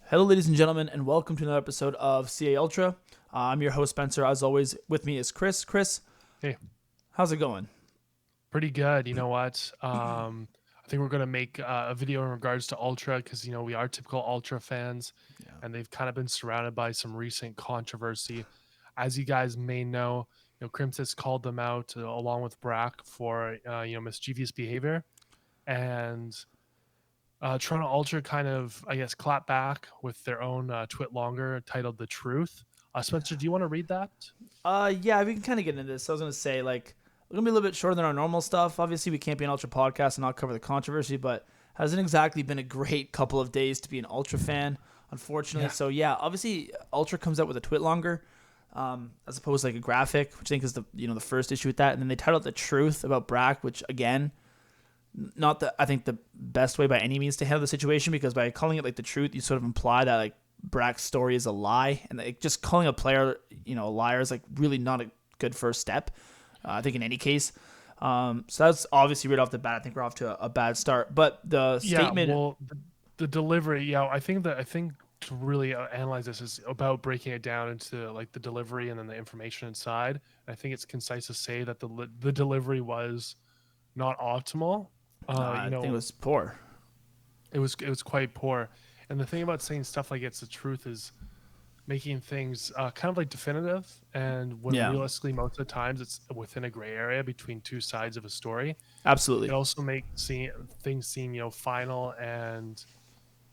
Hello, ladies and gentlemen, and welcome to another episode of CA Ultra. I'm your host, Spencer. As always, with me is Chris. Chris, Hey, how's it going? pretty good. You know what? I think we're gonna make a video in regards to Ultra because we are typical Ultra fans, Yeah. and they've kind of been surrounded by some recent controversy. As you guys may know, Crimsix called them out along with Brack for mischievous behavior, and Toronto Ultra kind of I guess clapped back with their own twit longer titled "The Truth." Spencer, do you want to read that? Yeah, we can kind of get into this. I was gonna say, like, we're gonna be a little bit shorter than our normal stuff. Obviously, we can't be an Ultra podcast and not cover the controversy, but hasn't exactly been a great couple of days to be an Ultra fan, unfortunately. Yeah. So yeah, obviously, Ultra comes out with a twit longer, as opposed to like a graphic, which I think is the first issue with that, and then they titled the truth about Brack, which again, not the I think the best way by any means to handle the situation, because by calling it like the truth, you sort of imply that like Brack's story is a lie, and like, just calling a player a liar is like really not a good first step. I think in any case. So that's obviously right off the bat. I think we're off to a bad start. But the Yeah, statement, well, the delivery, yeah, I think to really analyze this is about breaking it down into like the delivery and then the information inside. I think it's concise to say that the delivery was not optimal. I think it was poor. It was quite poor. And the thing about saying stuff like it's the truth is making things kind of like definitive, and when Yeah, realistically most of the times it's within a gray area between two sides of a story. It absolutely. also makes things seem final, and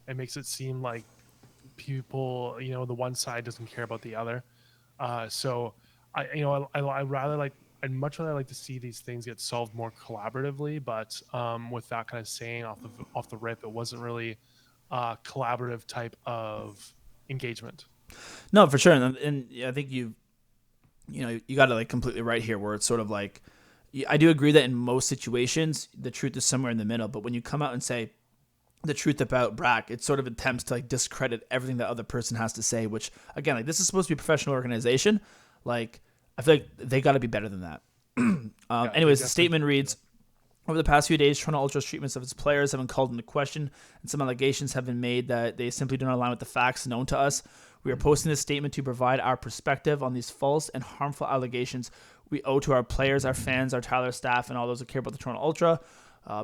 it makes it seem like people the one side doesn't care about the other. So I rather like I'd much rather like to see these things get solved more collaboratively, but with that kind of saying off the rip, it wasn't really a collaborative type of engagement. No, for sure. And I think you got it like completely right here, where it's sort of like I do agree that in most situations the truth is somewhere in the middle. But when you come out and say the truth about Brack, it sort of attempts to like discredit everything that other person has to say. Which again, like this is supposed to be a professional organization. Like I feel like they got to be better than that. Yeah, they Anyways, the definitely. statement reads: over the past few days, Toronto Ultra's treatments of its players have been called into question, and some allegations have been made that they simply do not align with the facts known to us. We are posting this statement to provide our perspective on these false and harmful allegations we owe to our players, our fans, our Tyler staff, and all those who care about the Toronto Ultra.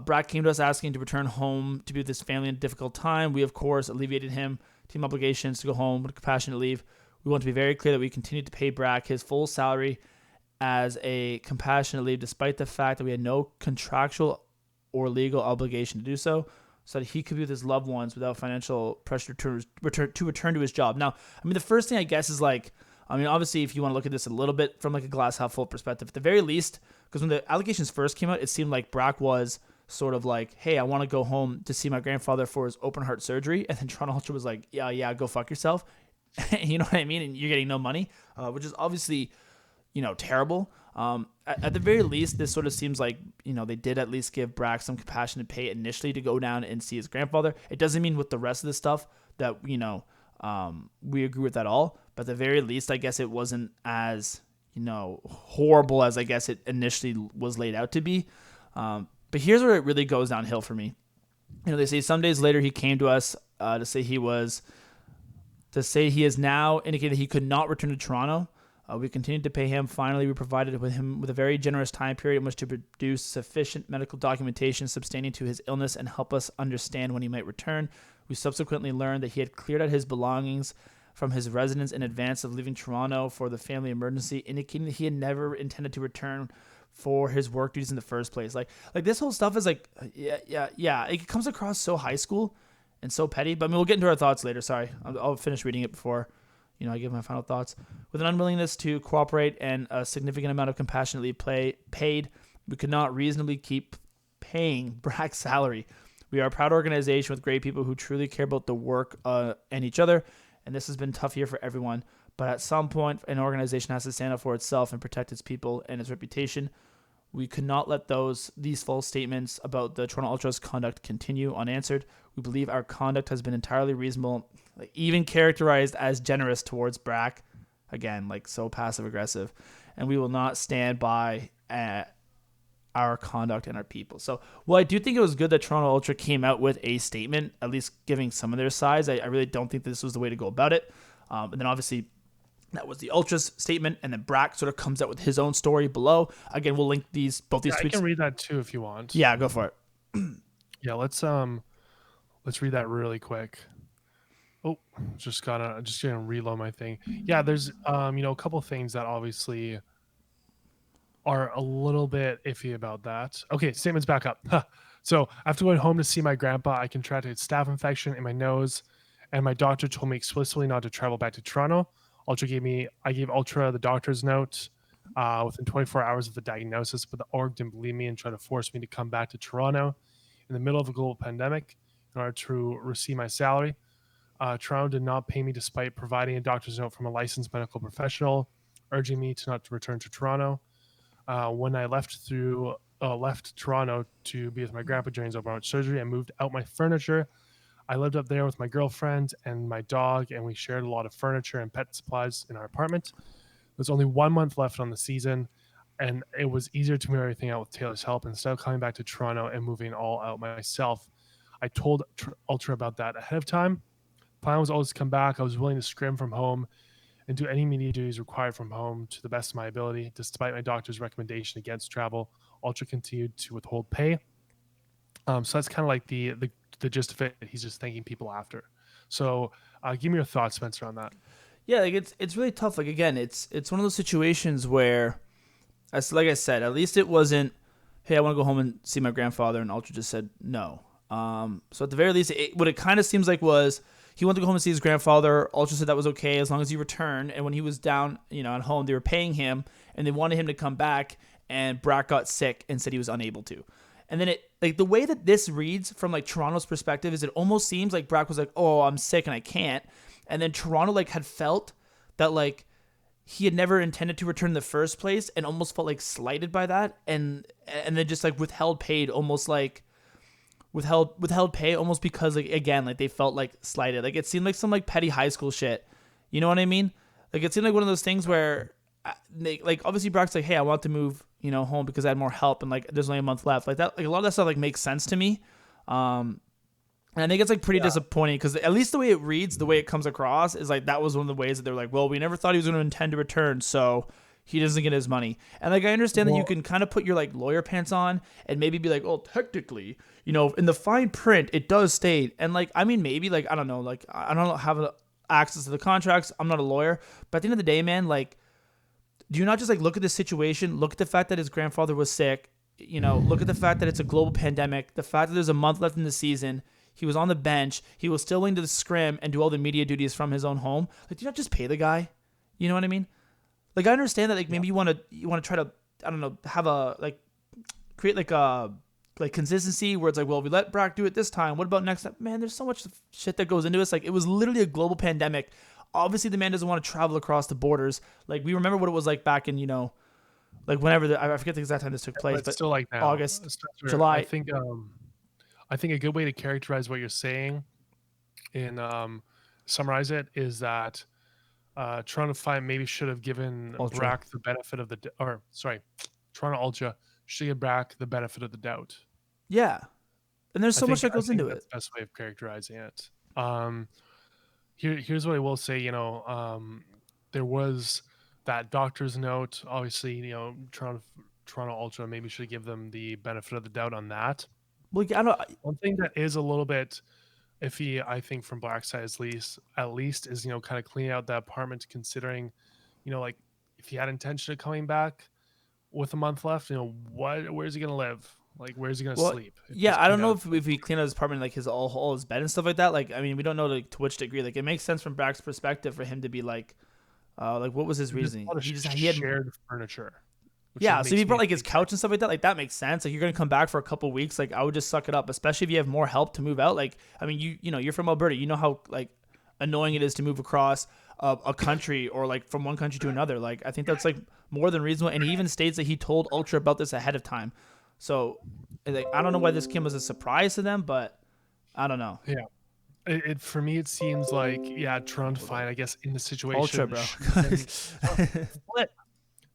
Brack came to us asking to return home to be with his family in a difficult time. We, of course, alleviated him team obligations to go home with compassionate leave. We want to be very clear that we continue to pay Brack his full salary as a compassionate leave, despite the fact that we had no contractual or legal obligation to do so that he could be with his loved ones without financial pressure to return to his job. Now, I mean, the first thing I guess is like, I mean, obviously, if you want to look at this a little bit from like a glass half full perspective, at the very least, because when the allegations first came out, it seemed like Brack was sort of like, hey, I want to go home to see my grandfather for his open heart surgery. And then Toronto Ultra was like, yeah, go fuck yourself. You know what I mean? And you're getting no money, which is obviously terrible. At the very least, this sort of seems like they did at least give Brack some compassionate pay initially to go down and see his grandfather. It doesn't mean with the rest of the stuff that we agree with at all. But at the very least, I guess it wasn't as horrible as I guess it initially was laid out to be. But here's where it really goes downhill for me. They say some days later he came to us to say he has now indicated he could not return to Toronto. We continued to pay him. Finally, we provided him with a very generous time period in which to produce sufficient medical documentation substantiating to his illness and help us understand when he might return. We subsequently learned that he had cleared out his belongings from his residence in advance of leaving Toronto for the family emergency, indicating that he had never intended to return for his work duties in the first place. Like this whole stuff is like, yeah. It comes across so high school and so petty. But I mean, we'll get into our thoughts later. Sorry, I'll finish reading it before I give my final thoughts. With an unwillingness to cooperate and a significant amount of compassionate leave paid, we could not reasonably keep paying Brack's salary. We are a proud organization with great people who truly care about the work and each other, and this has been a tough year for everyone. But at some point, an organization has to stand up for itself and protect its people and its reputation. We could not let these false statements about the Toronto Ultras' conduct continue unanswered. We believe our conduct has been entirely reasonable, even characterized as generous towards Brack. Again, like so passive aggressive, and we will not stand by our conduct and our people. So, well, I do think it was good that Toronto Ultra came out with a statement, at least giving some of their sides. I really don't think this was the way to go about it. And then obviously that was the Ultras statement, and then Brack sort of comes out with his own story below. Again, we'll link both these Yeah, I tweets. can read that too if you want. Yeah, go for it. Yeah, let's read that really quick. Oh, just gonna reload my thing. Yeah, there's a couple things that obviously are a little bit iffy about that. Okay, statement's back up. Huh. So after going home to see my grandpa, I contracted staph infection in my nose, and my doctor told me explicitly not to travel back to Toronto. I gave Ultra the doctor's note within 24 hours of the diagnosis, but the org didn't believe me and tried to force me to come back to Toronto in the middle of a global pandemic in order to receive my salary. Toronto did not pay me despite providing a doctor's note from a licensed medical professional urging me to not return to Toronto. When I left Toronto to be with my grandpa during his open heart surgery, I moved out my furniture. I lived up there with my girlfriend and my dog, and we shared a lot of furniture and pet supplies in our apartment. There's only 1 month left on the season, and it was easier to move everything out with Taylor's help instead of coming back to Toronto and moving all out myself. I told Ultra about that ahead of time. Plan was always to come back. I was willing to scrim from home and do any media duties required from home to the best of my ability. Despite my doctor's recommendation against travel, Ultra continued to withhold pay. So that's kind of like the gist of it. He's just thanking people after. So give me your thoughts, Spencer, on that. Yeah, like it's really tough. Like again, it's one of those situations where, as like I said, at least it wasn't, hey, I want to go home and see my grandfather, and Ultra just said no. So at the very least, what it kind of seems like was he wanted to go home and see his grandfather. Ultra said that was okay as long as he returned. And when he was down, at home, they were paying him and they wanted him to come back. And Brack got sick and said he was unable to. And then the way that this reads from like Toronto's perspective is it almost seems like Brack was like, oh, I'm sick and I can't. And then Toronto had felt that he had never intended to return in the first place and almost felt slighted by that. And then just withheld pay almost because again they felt slighted. It seemed like some petty high school shit. You know what I mean? It seemed like one of those things where obviously Brock's hey, I want to move home because I had more help and there's only a month left. That a lot of that stuff makes sense to me. And I think it's pretty disappointing because at least the way it reads, the way it comes across is that was one of the ways that they're well, we never thought he was going to intend to return, so he doesn't get his money. And I understand that you can kind of put your lawyer pants on and maybe be oh, technically, in the fine print it does state. And maybe I don't know, I don't have access to the contracts. I'm not a lawyer, but at the end of the day, man, do you not just look at the situation, look at the fact that his grandfather was sick, look at the fact that it's a global pandemic, the fact that there's a month left in the season, he was on the bench, he was still willing to scrim and do all the media duties from his own home. Do you not just pay the guy? You know what I mean? I understand that maybe you want to try to, I don't know, have a create a consistency where it's well, we let Brack do it this time. What about next time? Man, there's so much shit that goes into this. It was literally a global pandemic. Obviously, the man doesn't want to travel across the borders. We remember what it was back in, whenever I forget the exact time this took place, but still now. August, July. I think a good way to characterize what you're saying and summarize it is that Toronto Fine maybe should have given Brack the benefit of Toronto Ultra should give Brack the benefit of the doubt. Yeah. And there's so much that goes into it. That's the best way of characterizing it. Here's what I will say, there was that doctor's note. Obviously, Toronto Ultra maybe should give them the benefit of the doubt on that. Well, one thing that is a little bit iffy, I think, from Black's side at least is kind of cleaning out the apartment, considering if he had intention of coming back with a month left, where's he gonna live? Where's he gonna sleep? I don't know if he cleaned out his apartment, his all his bed and stuff like that. We don't know to which degree. It makes sense from Brack's perspective for him to be what was his reasoning? He had shared furniture. Yeah, so if he brought his couch and stuff like that, that makes sense. You're gonna come back for a couple weeks. I would just suck it up, especially if you have more help to move out. You're from Alberta. You know how annoying it is to move across a country or from one country to another. I think that's more than reasonable. And he even states that he told Ultra about this ahead of time. So I don't know why this came as a surprise to them, but I don't know. Yeah. It for me, it seems Toronto Fine, I guess, in the situation. Ultra, bro.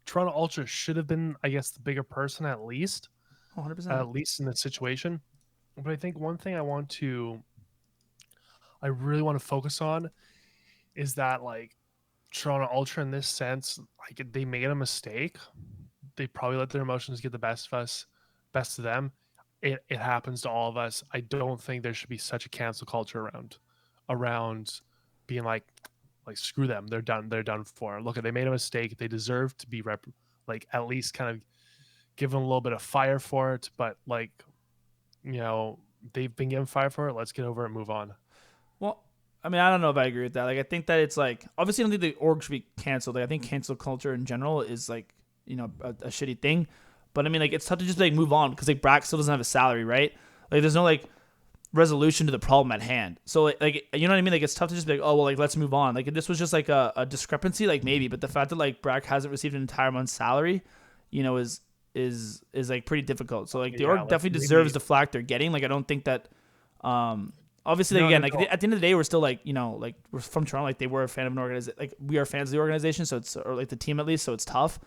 Toronto Ultra should have been, I guess, the bigger person at least. 100%. at least in this situation. But I think one thing I really want to focus on is that like Toronto Ultra in this sense, like they made a mistake. They probably let their emotions get the best of us, best of them. It happens to all of us. I don't think there should be such a cancel culture around being like screw them. They're done for. Look, they made a mistake. They deserve to be like at least kind of give them a little bit of fire for it. But like they've been given fire for it. Let's get over it and move on. Well, I mean, I don't know if I agree with that. Like, I think that it's like obviously I don't think the org should be canceled. Like, I think cancel culture in general is like a shitty thing. But I mean, like, it's tough to just like move on because like Brack still doesn't have a salary, right? Like, there's no like resolution to the problem at hand. So like you know what I mean? Like, it's tough to just be like, oh well, like let's move on. Like, if this was just like a discrepancy, like maybe. But the fact that like Brack hasn't received an entire month's salary, is like pretty difficult. So like the Yeah, org like definitely deserves maybe the flack they're getting. Like, I don't think that obviously, like, no, again, no, like no. at the end of the day, we're still like like we're from Toronto, like they were a fan of an organization, like we are fans of the organization, so it's or like the team at least, so it's tough.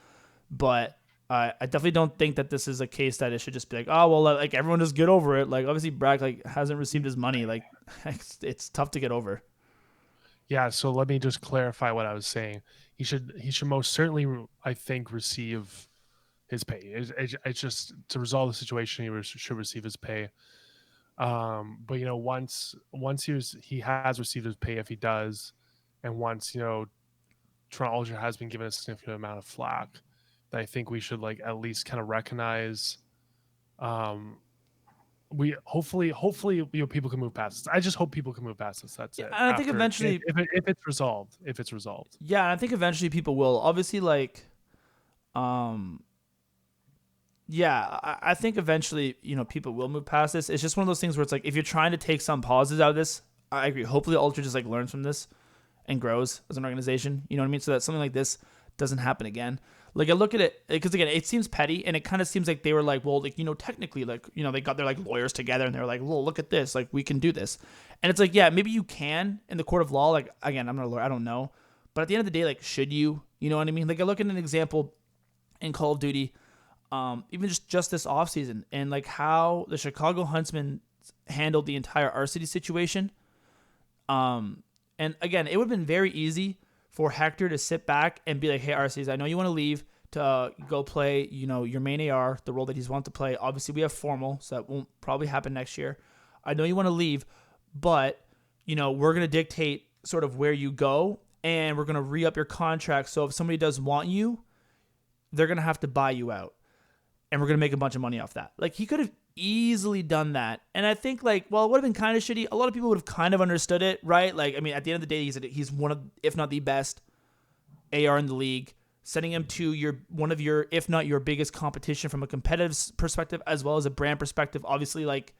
But I definitely don't think that this is a case that it should just be like, oh well, like everyone just get over it. Like obviously, Brack like hasn't received his money, like it's tough to get over. Yeah, so let me just clarify what I was saying. He should most certainly I think receive his pay. It's just to resolve the situation should receive his pay. But once he has received his pay if he does, and once Toronto Ultra has been given a significant amount of flack, then I think we should like at least kind of recognize. Um, we hopefully people can move past this. I just hope people can move past this. That's Yeah, it. and I think After eventually, if it's resolved, if it's resolved. yeah, and I think eventually people will. Obviously, like, um, yeah, I think eventually, people will move past this. It's just one of those things where it's like if you're trying to take some pauses out of this, I agree. Hopefully, Ultra just like learns from this and grows as an organization. You know what I mean? So that something like this doesn't happen again. Like I look at it because again, it seems petty, and it kind of seems like they were like, well, like technically, like they got their like lawyers together, and they were like, well, look at this, like we can do this, and it's like, yeah, maybe you can in the court of law. Like again, I'm not a lawyer, I don't know, but at the end of the day, like, should you? You know what I mean? Like I look at an example in Call of Duty, even just this offseason, and like how the Chicago Huntsmen handled the entire Arcity situation. And again, it would have been very easy for Hector to sit back and be like, "Hey, Arceus, I know you want to leave to go play, your main AR, the role that he's wanted to play. Obviously, we have formal, so that won't probably happen next year. I know you want to leave, but we're gonna dictate sort of where you go, and we're gonna re-up your contract. So if somebody does want you, they're gonna have to buy you out, and we're gonna make a bunch of money off that." Like he could have easily done that, and I think like, well, it would have been kind of shitty. A lot of people would have kind of understood it, right? Like, I mean, at the end of the day, he's one of, if not the best AR in the league. Sending him to one of your, if not your biggest competition from a competitive perspective as well as a brand perspective, obviously like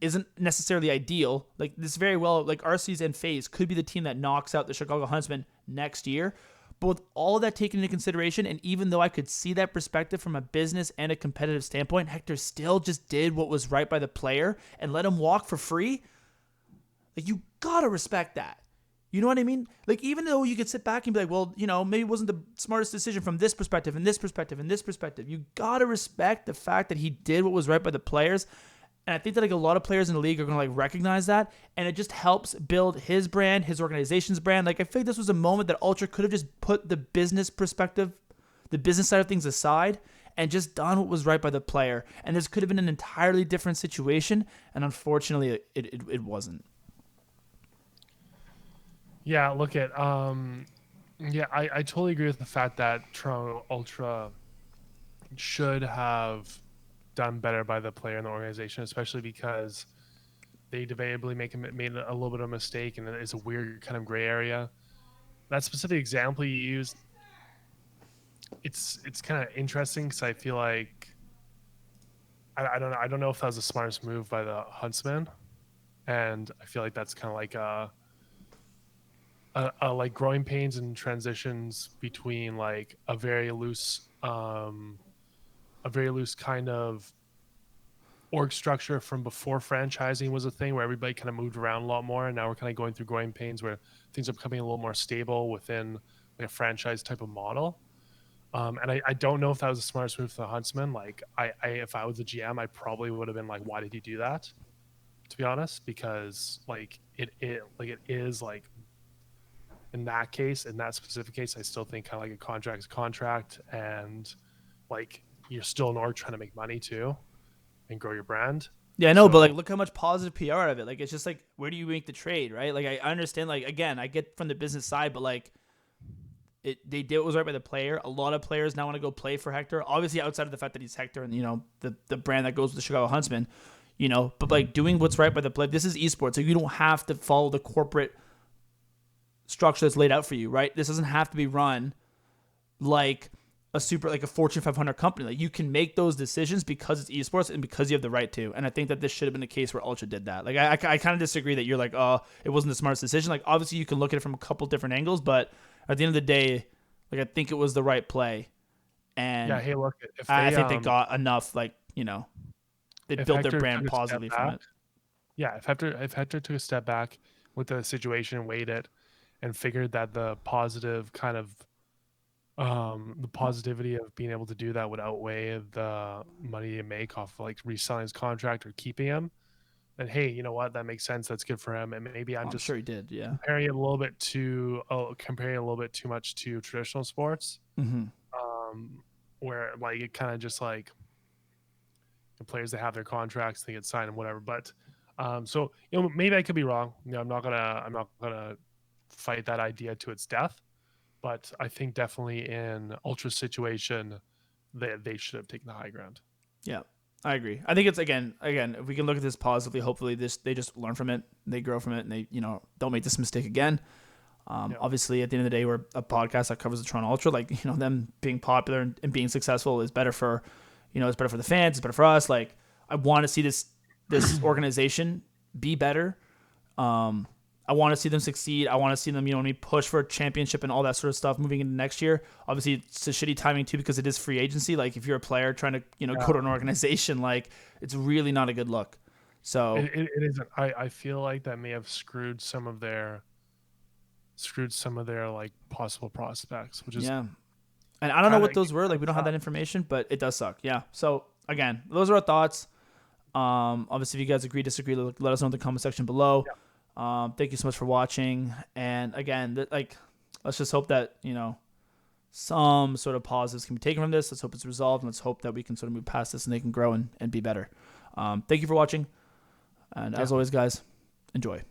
isn't necessarily ideal. Like this very well, like RC's and FaZe could be the team that knocks out the Chicago Huntsmen next year. But with all of that taken into consideration, and even though I could see that perspective from a business and a competitive standpoint, Hector still just did what was right by the player and let him walk for free. Like, you gotta respect that. You know what I mean? Like, even though you could sit back and be like, well, maybe it wasn't the smartest decision from this perspective and this perspective and this perspective, you gotta respect the fact that he did what was right by the players. And I think that like a lot of players in the league are gonna like recognize that, and it just helps build his brand, his organization's brand. Like I feel like this was a moment that Ultra could have just put the business perspective, the business side of things aside, and just done what was right by the player. And this could have been an entirely different situation, and unfortunately, it wasn't. Yeah, look at yeah, I totally agree with the fact that Toronto Ultra should have done better by the player in the organization, especially because they debatably made a little bit of a mistake, and it's a weird kind of gray area. That specific example you used, it's kind of interesting because I feel like I don't know if that was the smartest move by the Huntsman, and I feel like that's kind of like like growing pains and transitions between like a very loose kind of org structure from before franchising was a thing where everybody kind of moved around a lot more, and now we're kind of going through growing pains where things are becoming a little more stable within like a franchise type of model. And I don't know if that was the smartest move for the Huntsman. Like if I was a GM, I probably would have been like, why did he do that? To be honest, because like it is like in that case, in that specific case, I still think kind of like a contract is a contract, and like you're still an org trying to make money too and grow your brand. Yeah, I know, but like, So look how much positive PR out of it. Like, it's just like, where do you make the trade, right? Like, I understand. Like, again, I get from the business side, but like, they did what was right by the player. A lot of players now want to go play for Hector. Obviously, outside of the fact that he's Hector and the brand that goes with the Chicago Huntsman, but like doing what's right by the play. This is esports, so you don't have to follow the corporate structure that's laid out for you, right? This doesn't have to be run like a Fortune 500 company. Like, you can make those decisions because it's esports and because you have the right to. And I think that this should have been a case where Ultra did that. Like, I kind of disagree that you're like, oh, it wasn't the smartest decision. Like, obviously you can look at it from a couple different angles, but at the end of the day, like, I think it was the right play. And yeah, hey, look, if I they think they got enough, they if built their Hector brand took a step positively from back, it. yeah, if Hector took a step back with the situation, weighed it, and figured that the positive kind of the positivity of being able to do that would outweigh the money you make off of, like reselling his contract or keeping him, then hey, you know what, that makes sense, that's good for him. And maybe I'm I'm just sure he did. Yeah. comparing it a little bit too much to traditional sports, Mm-hmm. where like it kind of just like the players that have their contracts, they get signed and whatever. But so maybe I could be wrong. I'm not gonna fight that idea to its death. But I think definitely in Ultra's situation, they should have taken the high ground. Yeah, I agree. I think it's again, if we can look at this positively, hopefully they just learn from it, they grow from it, and they don't make this mistake again. Yeah. Obviously, at the end of the day, we're a podcast that covers the Toronto Ultra. Like, them being popular and being successful is better for, it's better for the fans. It's better for us. Like, I want to see this organization be better. I want to see them succeed. I want to see them, push for a championship and all that sort of stuff moving into next year. Obviously, it's a shitty timing too because it is free agency. Like, if you're a player trying to, go to an organization, like, it's really not a good look. So it isn't. I feel like that may have screwed some of their like possible prospects, which is yeah. And I don't know what those were. Like, we don't have suck. that information, but it does suck. Yeah. So again, those are our thoughts. Obviously, if you guys agree, disagree, let us know in the comment section below. Yeah. Thank you so much for watching. And again, let's just hope that, some sort of positives can be taken from this. Let's hope it's resolved. And let's hope that we can sort of move past this and they can grow and be better. Thank you for watching. And as always, guys, enjoy.